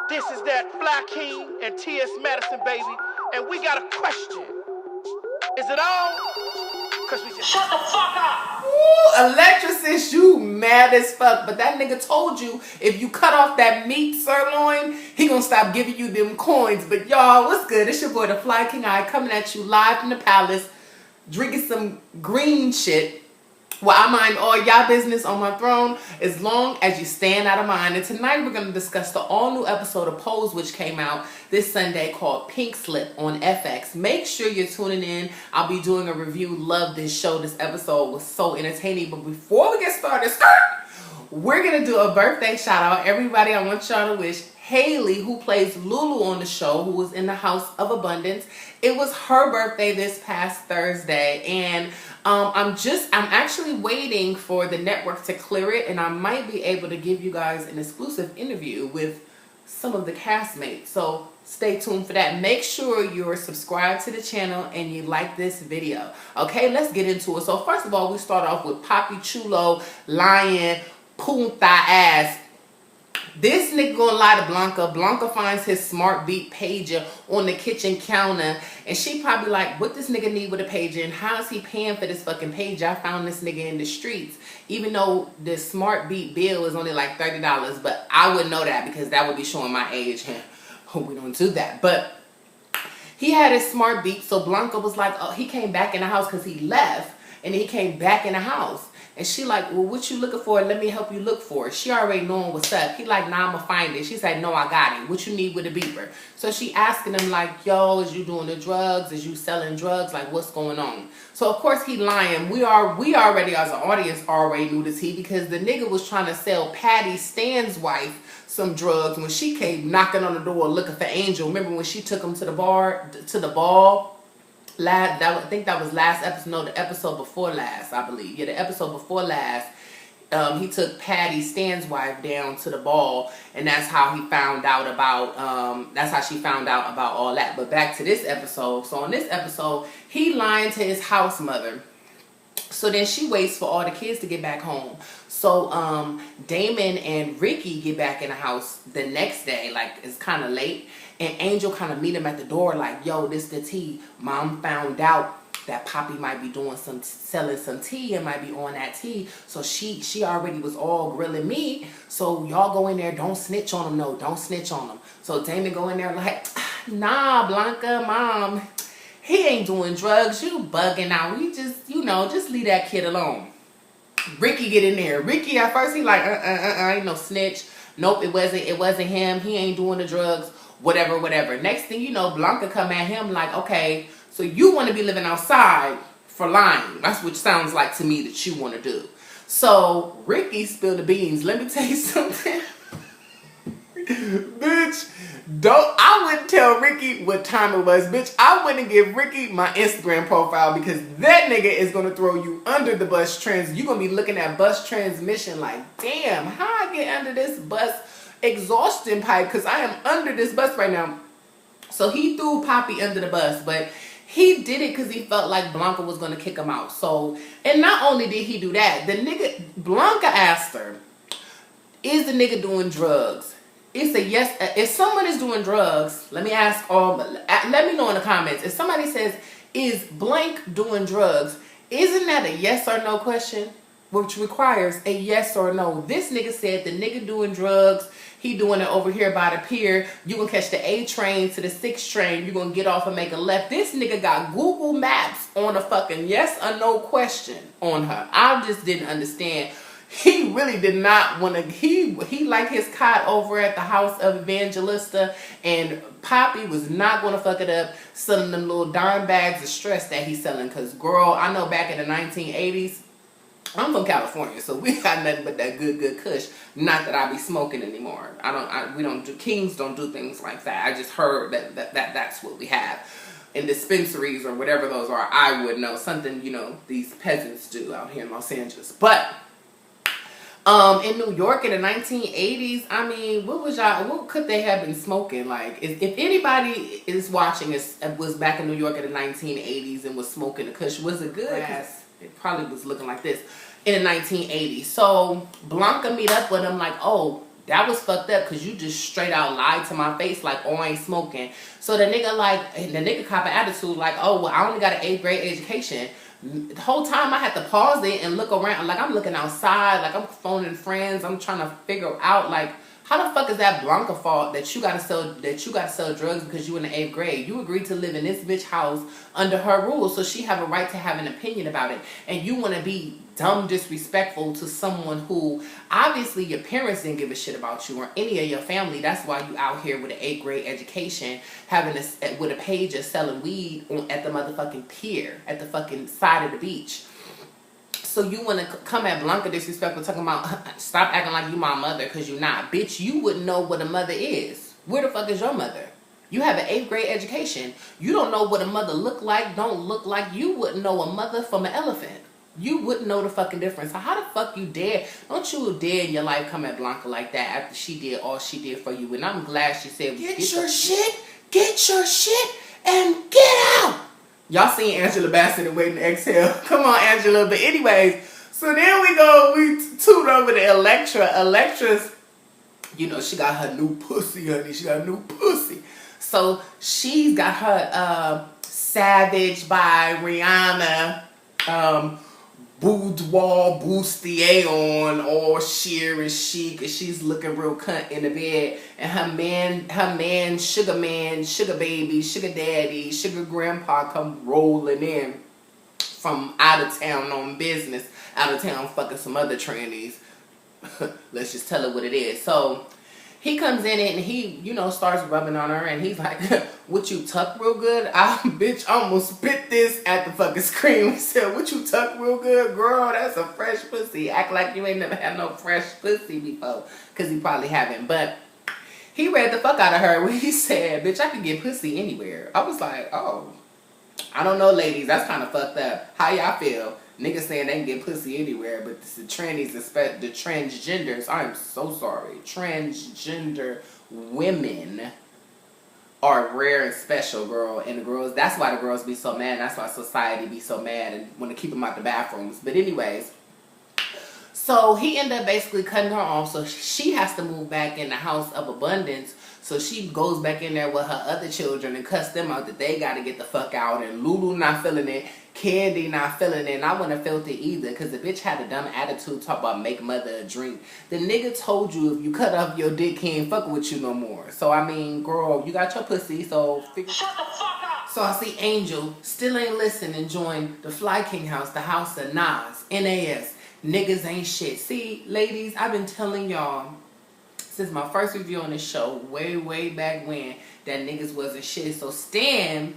This is that Flykingi and T.S. Madison, baby. And we got a question. Is it on? Cause we just shut the fuck up. Ooh, Electricist, you mad as fuck. But that nigga told you if you cut off that meat sirloin, he gonna stop giving you them coins. But y'all, what's good? It's your boy, the Flykingi, coming at you live from the palace, drinking some green shit. Well, I mind all y'all business on my throne as long as you stand out of mine. And tonight we're going to discuss the all-new episode of Pose, which came out this Sunday, called Pink Slip on FX. Make sure you're tuning in. I'll be doing a review. Love this show. This episode was so entertaining. But before we get started, we're going to do a birthday shout out. Everybody, I want y'all to wish Haley, who plays Lulu on the show, who was in the House of Abundance. It was her birthday this past Thursday, and I'm actually waiting for the network to clear it, and I might be able to give you guys an exclusive interview with some of the castmates. So stay tuned for that. Make sure you're subscribed to the channel and you like this video. Okay, let's get into it. So first of all, we start off with Poppy Chulo lying punta ass. This nigga gonna lie to Blanca. Blanca finds his smart beat pager on the kitchen counter, and she probably like, what this nigga need with a pager, and how is he paying for this fucking pager? I found this nigga in the streets, even though the smart beat bill is only like $30, but I wouldn't know that because that would be showing my age. We don't do that. But he had his smart beat, so Blanca was like, oh, he came back in the house because he left, and then he came back in the house. And she like, well, what you looking for? Let me help you look for it. She already knowing what's up. He like, nah, I'ma find it. She said, no, I got it. What you need with a beeper? So she asking him like, yo, is you doing the drugs? Is you selling drugs? Like, what's going on? So of course he lying. We already as an audience already knew this because the nigga was trying to sell Patty Stan's wife some drugs when she came knocking on the door looking for Angel. Remember when she took him to the ball? I think that was last episode. No, the episode before last, I believe. Yeah, the episode before last. He took Patty Stan's wife down to the ball, and that's how he found out about. That's how she found out about all that. But back to this episode. So on this episode, he lying to his house mother. So then she waits for all the kids to get back home. So Damon and Ricky get back in the house the next day. Like, it's kind of late. And Angel kind of meet him at the door like, yo, this the tea. Mom found out that Poppy might be selling some tea and might be on that tea. So she already was all grilling me. So y'all go in there. Don't snitch on him. No, don't snitch on him. So Damon go in there like, nah, Blanca, Mom, he ain't doing drugs. You bugging out. We just, just leave that kid alone. Ricky get in there. Ricky at first he like, ain't no snitch. Nope, it wasn't him. He ain't doing the drugs. Whatever. Next thing you know, Blanca come at him like, okay, so you want to be living outside for lying. That's what sounds like to me that you want to do. So Ricky spilled the beans. Let me tell you something. Bitch, I wouldn't tell Ricky what time it was. Bitch, I wouldn't give Ricky my Instagram profile because that nigga is going to throw you under the bus you're going to be looking at bus transmission like, damn, how I get under this bus exhaustion pipe because I am under this bus right now. So he threw Poppy under the bus, but he did it because he felt like Blanca was going to kick him out. So, and not only did he do that, the nigga, Blanca asked her, is the nigga doing drugs? It's a yes. If someone is doing drugs, let me me know in the comments. If somebody says, is blank doing drugs, isn't that a yes or no question? Which requires a yes or no. This nigga said the nigga doing drugs. He doing it over here by the pier. You gonna catch the A train to the 6 train. You gonna get off and make a left. This nigga got Google Maps on a fucking yes or no question on her. I just didn't understand. He really did not want to. He liked his cot over at the house of Evangelista, and Poppy was not going to fuck it up selling them little dime bags of stress that he's selling. Because, girl, I know back in the 1980s, I'm from California, so we got nothing but that good kush. Not that I be smoking anymore. Kings don't do things like that. I just heard that's what we have in dispensaries or whatever those are. I would know something, these peasants do out here in Los Angeles. But in New York in the 1980s, I mean, what could they have been smoking? Like, if anybody is watching was back in New York in the 1980s and was smoking a kush, was it good? It probably was looking like this in the 1980s. So Blanca meet up with him like, oh, That was fucked up because you just straight out lied to my face like, oh, I ain't smoking. So the nigga cop an attitude like, oh, well, I only got an 8th grade education. The whole time I had to pause it and look around. Like, I'm looking outside. Like, I'm phoning friends. I'm trying to figure out, like, how the fuck is that Blanca fault that you gotta sell drugs because you in the 8th grade? You agreed to live in this bitch house under her rules, so she have a right to have an opinion about it. And you want to be dumb disrespectful to someone who obviously your parents didn't give a shit about you or any of your family. That's why you out here with an 8th grade education, with a page of selling weed at the motherfucking pier, at the fucking side of the beach. So you want to come at Blanca disrespectful, talking about stop acting like you my mother because you not. Bitch, you wouldn't know what a mother is. Where the fuck is your mother? You have an 8th grade education. You don't know what a mother look like, don't look like. You wouldn't know a mother from an elephant. You wouldn't know the fucking difference. So how the fuck you dare? Don't you dare in your life come at Blanca like that after she did all she did for you. And I'm glad she said, get your shit, and get out. Y'all seen Angela Bassett and Waiting to Exhale. Come on, Angela. But anyways, so then we toot over to Electra. Electra's, you know, she got her new pussy, honey. She got a new pussy. So she's got her Savage by Rihanna boudoir bustier on, all sheer and chic, and she's looking real cunt in the bed, and her man, sugar baby, sugar daddy, sugar grandpa come rolling in from out of town on business, out of town fucking some other trannies. Let's just tell her what it is. So he comes in it and he, you know, starts rubbing on her, and he's like, what, you tuck real good? I, bitch, almost spit this at the fucking screen. He said, what, you tuck real good? Girl, that's a fresh pussy. Act like you ain't never had no fresh pussy before. Because he probably haven't. But he read the fuck out of her when he said, bitch, I can get pussy anywhere. I was like, oh, I don't know, ladies. That's kind of fucked up. How y'all feel? Niggas saying they can get pussy anywhere, but the trannies, the transgenders, I'm so sorry. Transgender women are rare and special, girl. And the girls, that's why the girls be so mad. That's why society be so mad and want to keep them out the bathrooms. But anyways, so he ended up basically cutting her off. So she has to move back in the house of abundance. So she goes back in there with her other children and cuss them out that they got to get the fuck out. And Lulu not feeling it. Candy not feeling it. And I wouldn't have felt it either. Because the bitch had a dumb attitude. Talk about make mother a drink. The nigga told you if you cut off your dick, he ain't fucking with you no more. So I mean, girl, you got your pussy. So shut the fuck up. So I see Angel still ain't listening and joined the Flykingi house. The house of Nas. NAS. Niggas ain't shit. See, ladies, I've been telling y'all since my first review on this show, way back when, that niggas wasn't shit. So Stan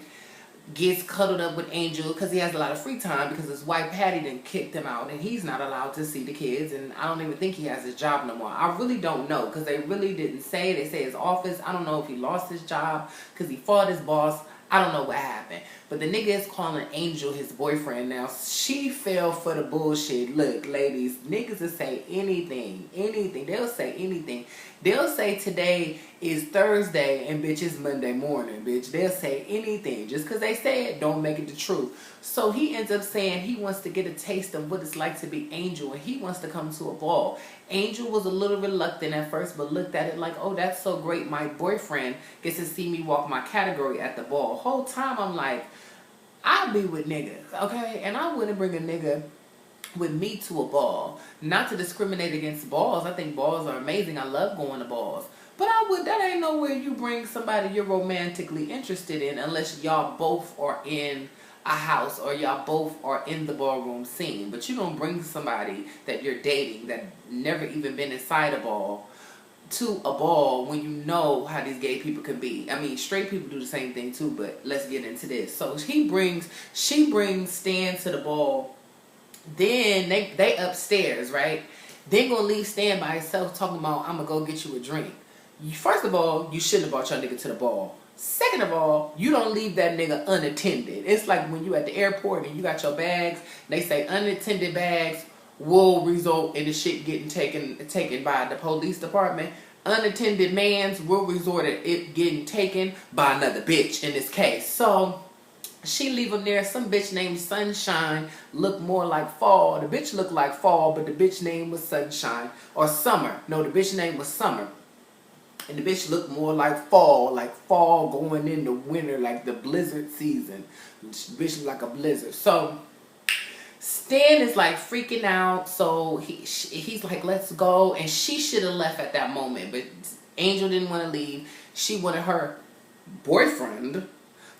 gets cuddled up with Angel because he has a lot of free time because his wife Patty done kicked him out and he's not allowed to see the kids, and I don't even think he has his job no more. I really don't know because they really didn't say. They say his office. I don't know if he lost his job because he fought his boss. I don't know what happened. But the nigga is calling Angel his boyfriend now. She fell for the bullshit. Look, ladies, niggas will say anything. They'll say anything. They'll say today is Thursday and bitch it's Monday morning, bitch. They'll say anything. Just because they say it, don't make it the truth. So he ends up saying he wants to get a taste of what it's like to be Angel, and he wants to come to a ball. Angel was a little reluctant at first, but looked at it like, oh, that's so great. My boyfriend gets to see me walk my category at the ball. Whole time I'm like, I'll be with niggas, okay? And I wouldn't bring a nigga with me to a ball. Not to discriminate against balls. I think balls are amazing. I love going to balls. But that ain't nowhere you bring somebody you're romantically interested in unless y'all both are in a house or y'all both are in the ballroom scene. But you don't bring somebody that you're dating that never even been inside a ball to a ball when you know how these gay people can be. I mean, straight people do the same thing too, but let's get into this. So she brings Stan to the ball. Then they upstairs, right? They're gonna leave Stan by himself talking about, I'm gonna go get you a drink. First of all, you shouldn't have brought your nigga to the ball. Second of all, you don't leave that nigga unattended. It's like when you at the airport and you got your bags, they say unattended bags will result in the shit getting taken by the police department. Unattended mans will resort to it getting taken by another bitch in this case. So She leave him there. Some bitch named Sunshine look more like fall. The bitch looked like fall, but the bitch name was Sunshine. Or Summer. No, the bitch name was Summer. And the bitch looked more like fall going into winter, like the blizzard season. The bitch looked like a blizzard. So Stan is like freaking out. So he's like, let's go. And she should have left at that moment. But Angel didn't want to leave. She wanted her boyfriend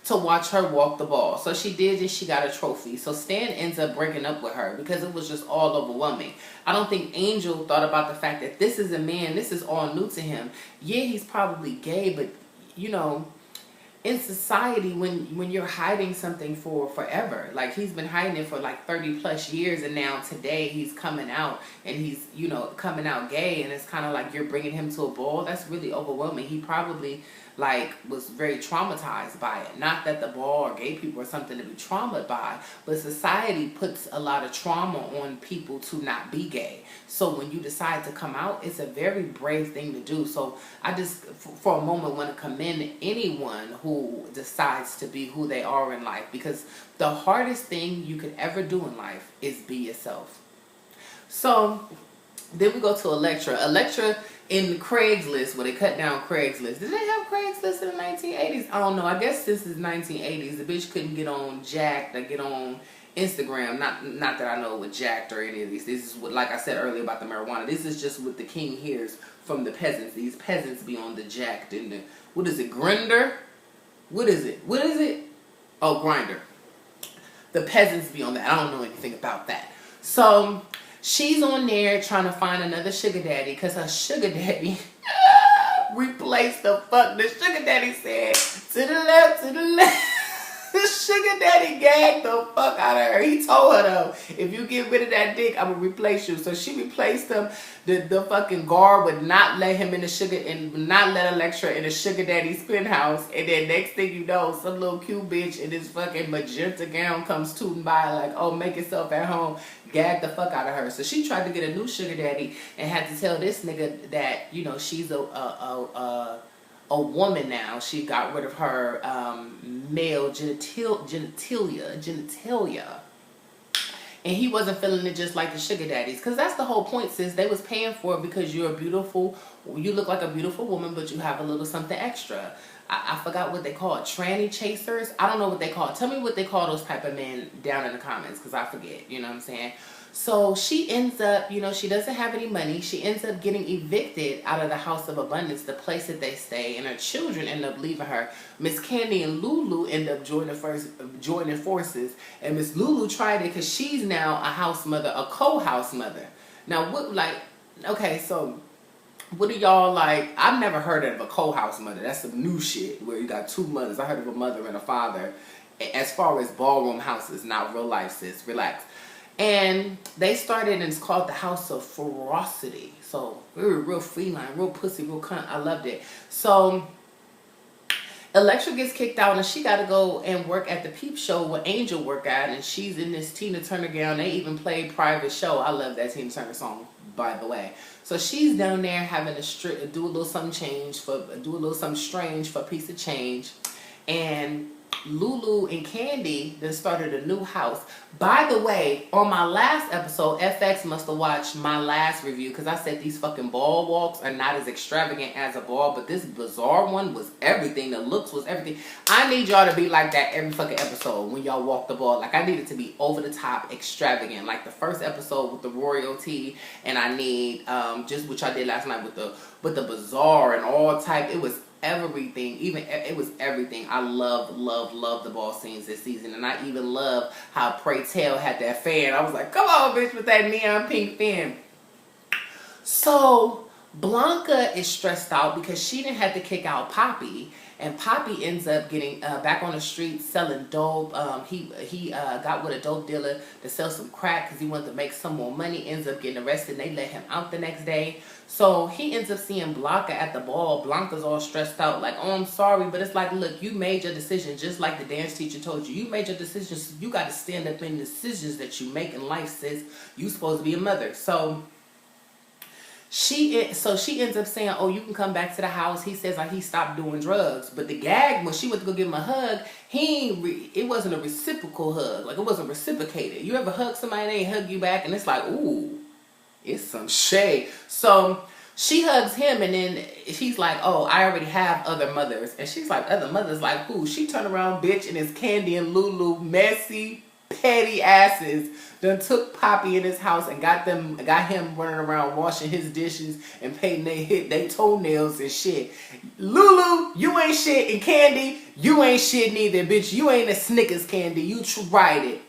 to watch her walk the ball. So she did, and she got a trophy. So Stan ends up breaking up with her because it was just all overwhelming. I don't think Angel thought about the fact that this is a man, this is all new to him. Yeah, he's probably gay, but you know, in society, when you're hiding something for forever, like he's been hiding it for like 30 plus years, and now today he's coming out, and he's, you know, coming out gay, and it's kind of like you're bringing him to a ball. That's really overwhelming. He probably like was very traumatized by it. Not that the ball or gay people are something to be traumatized by, but society puts a lot of trauma on people to not be gay. So when you decide to come out, it's a very brave thing to do. So I just, for a moment, want to commend anyone who decides to be who they are in life, because the hardest thing you could ever do in life is be yourself. So then we go to Elektra. Elektra in Craigslist, where they cut down Craigslist. Did they have Craigslist in the 1980s? I don't know. I guess this is 1980s. The bitch couldn't get on Jacked or get on Instagram. Not that I know with Jacked or any of these. This is what, like I said earlier about the marijuana. This is just what the king hears from the peasants. These peasants be on the Jacked and the, what is it, Grinder? What is it? What is it? Oh, Grinder. The peasants be on that. I don't know anything about that. So she's on there trying to find another sugar daddy because her sugar daddy replaced the fuck. The sugar daddy said, to the left, to the left. The sugar daddy gagged the fuck out of her. He told her though, if you get rid of that dick, I'm gonna replace you. So she replaced him. The fucking guard would not let him in the sugar, and would not let Elektra in the sugar daddy's penthouse. And then next thing you know, some little cute bitch in this fucking magenta gown comes tooting by like, oh, make yourself at home. Gag the fuck out of her. So she tried to get a new sugar daddy and had to tell this nigga that, you know, she's a woman now. She got rid of her male genitalia. And he wasn't feeling it just like the sugar daddies. Because that's the whole point, sis. They was paying for it because you're beautiful. You look like a beautiful woman, but you have a little something extra. I forgot what they call it. Tranny chasers? I don't know what they call it. Tell me what they call those type of men down in the comments, because I forget. You know what I'm saying? So she ends up, you know, she doesn't have any money. She ends up getting evicted out of the House of Abundance, the place that they stay, and her children end up leaving her. Miss Candy and Lulu end up joining forces, and Miss Lulu tried it because she's now a house mother, a co-house mother. Now, what, like, okay, so what are y'all like? I've never heard of a co-house mother. That's some new shit where you got two mothers. I heard of a mother and a father as far as ballroom houses, not real life, sis. Relax. And they started, and it's called the House of Ferocity. So we were real feline, real pussy, real cunt. I loved it. So Elektra gets kicked out, and she got to go and work at the Peep Show where Angel work at, and she's in this Tina Turner gown. They even played Private Show. I love that Tina Turner song, by the way. So she's down there having to do a little something strange for a piece of change, and Lulu and Candy then started a new house. By the way, on my last episode, FX must have watched my last review, because I said these fucking ball walks are not as extravagant as a ball, but this bizarre one was everything. The looks was everything. I need y'all to be like that every fucking episode when y'all walk the ball. Like, I need it to be over the top, extravagant. Like the first episode with the royalty, and I need just what y'all did last night with the bizarre and all type. It was everything. It was everything. I love the ball scenes this season, and I even love how Pray Tell had that fan. I was like, come on, bitch, with that neon pink fan. So Blanca is stressed out because she didn't have to kick out Poppy, and Poppy ends up getting back on the street selling dope. He got with a dope dealer to sell some crack because he wanted to make some more money. Ends up getting arrested, and they let him out the next day. So he ends up seeing Blanca at the ball. Blanca's all stressed out, like, oh, I'm sorry, but it's like, look, you made your decision, just like the dance teacher told you. You made your decisions. You got to stand up in decisions that you make in life, sis. You supposed to be a mother. So So she ends up saying, "Oh, you can come back to the house." He says like he stopped doing drugs, but the gag when she went to go give him a hug, it wasn't a reciprocal hug. Like it wasn't reciprocated. You ever hug somebody and they ain't hug you back, and it's like, ooh, it's some shade. So she hugs him, and then she's like, "Oh, I already have other mothers," and she's like, "Other mothers like who?" She turned around, bitch, and it's Candy and Lulu, messy, petty asses done took Poppy in his house and got him running around washing his dishes and painting they toenails and shit. Lulu, you ain't shit, and Candy, you ain't shit neither, bitch. You ain't a Snickers candy. You tried it.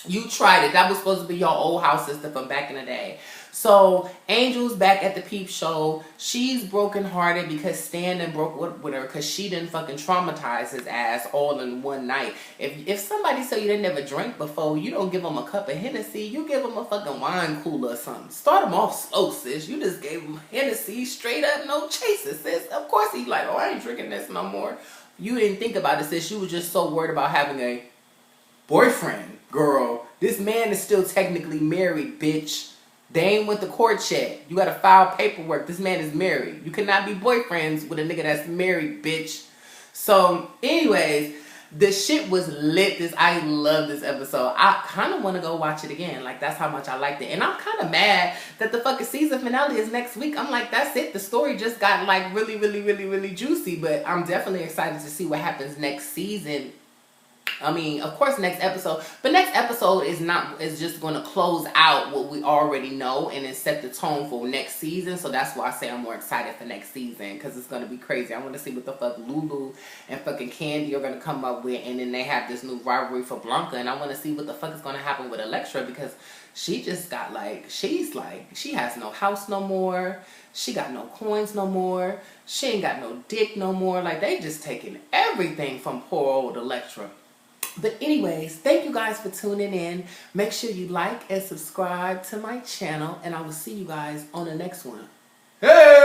You tried it. That was supposed to be your old house sister from back in the day. So Angel's back at the peep show. She's brokenhearted because Stan done broke with her because she didn't fucking traumatize his ass all in one night. If somebody say you didn't never drink before, you don't give them a cup of Hennessy. You give them a fucking wine cooler or something. Start them off slow, sis. You just gave them Hennessy straight up, no chaser, sis. Of course he's like, oh, I ain't drinking this no more. You didn't think about it, sis. You were just so worried about having a boyfriend, girl. This man is still technically married, bitch. They ain't went to court yet. You gotta file paperwork. This man is married. You cannot be boyfriends with a nigga that's married, bitch. So, anyways, the shit was lit. I love this episode. I kind of want to go watch it again. Like, that's how much I liked it. And I'm kind of mad that the fucking season finale is next week. I'm like, that's it. The story just got, like, really, really, really, really juicy. But I'm definitely excited to see what happens next season. I mean, of course, next episode. But next episode is just going to close out what we already know and then set the tone for next season. So that's why I say I'm more excited for next season, because it's going to be crazy. I want to see what the fuck Lulu and fucking Candy are going to come up with. And then they have this new rivalry for Blanca. And I want to see what the fuck is going to happen with Elektra, because she just got she has no house no more. She got no coins no more. She ain't got no dick no more. Like, they just taking everything from poor old Elektra. But anyways, thank you guys for tuning in. Make sure you like and subscribe to my channel, and I will see you guys on the next one. Hey!